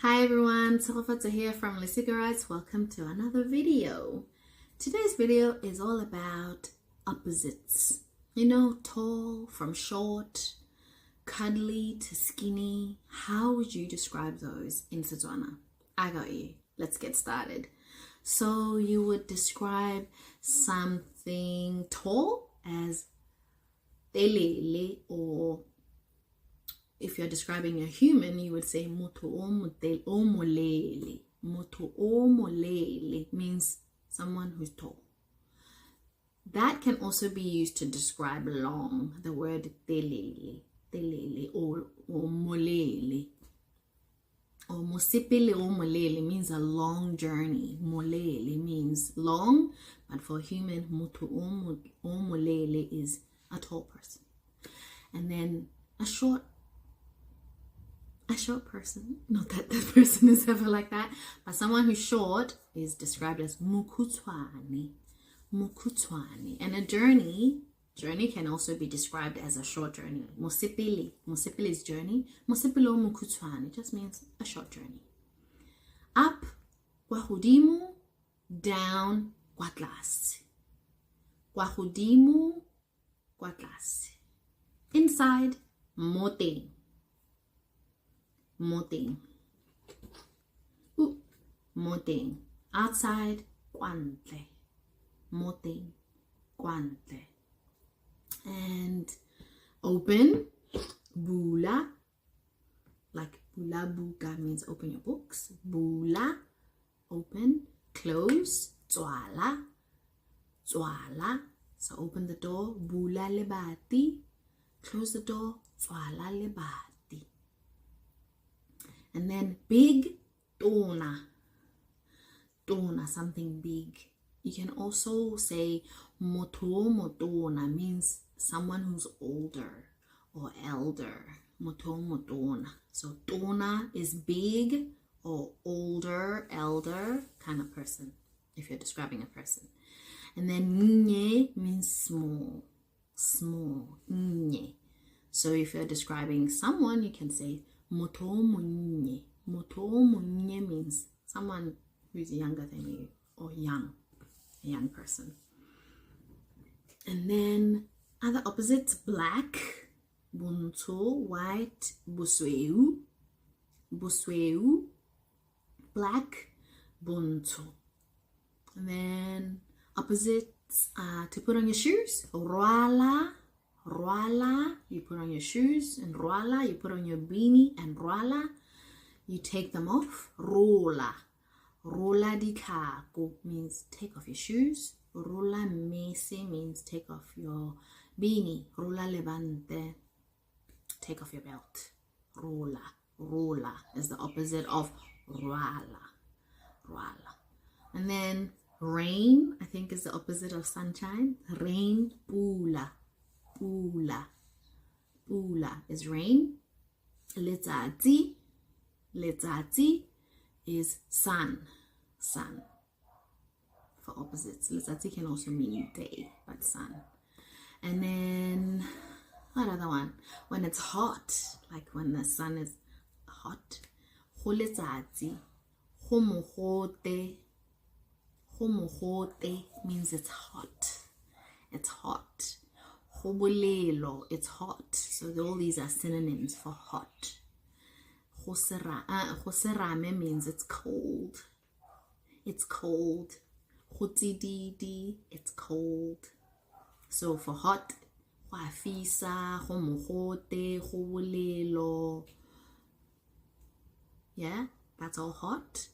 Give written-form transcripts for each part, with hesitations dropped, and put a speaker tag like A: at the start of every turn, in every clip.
A: Hi everyone, Tswana here from Lisigarites. Welcome to another video. Today's video is all about opposites. You know, tall from short, cuddly to skinny. How would you describe those in Setswana? I got you. Let's get started. So you would describe something tall as telele, or if you're describing a human, you would say motho o molele. Motho o molele means someone who's tall. That can also be used to describe long. The word telele or molele. Or mosepele o molele means a long journey. Molele means long, but for human, motho o molele is a tall person. And then a short person, not that the person is ever like that, but someone who's short is described as mukhutswane. And a journey can also be described as a short journey. Mosepele is journey. Mosepele o mukhutswane just means a short journey. Up kwa hodimo, down kwa tlase. Kwa hodimo, kwa tlase. Inside, moteng. Moteng. Outside, kwantle. Moteng, kwantle. And open, bula. Like bula buka means open your books. Bula, open. Close, tswala. So open the door, bula lebati. Close the door, tswala lebati. And then big, tona, something big. You can also say motona means someone who's older or elder. Motona. So tona is big or older, elder kind of person, if you're describing a person. And then nye means small. Nye. So if you're describing someone, you can say motomunye. Motomunye means someone who's younger than you, or young, a young person. And then other opposites: black, bunto; white, busweu, black, bunto. And then opposites to put on your shoes: rwala, you put on your shoes, and rwala, you put on your beanie, and rwala, you take them off. Rola dikako means take off your shoes. Rola mese means take off your beanie. Rola levante, take off your belt. Rola is the opposite of rwala. And then rain, I think, is the opposite of sunshine. Rain, pula is rain. Letsatsi is sun for opposites. Letsatsi can also mean day, but sun. And then what other one? When it's hot, like when the sun is hot, go letsatsi. Go mogote means it's hot. It's hot. So all these are synonyms for hot. Hoserame means it's cold. It's cold. Hotididi, it's cold. So for hot, huafisa, homohote, hobolelo. Yeah, that's all hot.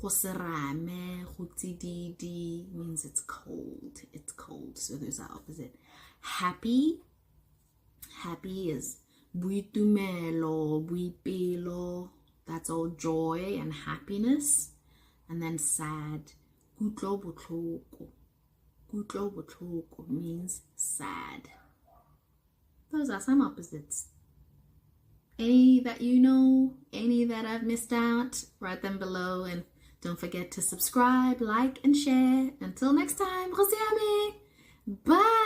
A: Hoserame, hotididi means it's cold. It's cold. So those are opposite. Happy is buitumelo, buipelo. That's all joy and happiness. And then sad, kutlo botlhoko means sad. Those are some opposites. Any that you know, any that I've missed out, write them below, and don't forget to subscribe, like, and share. Until next time, bye.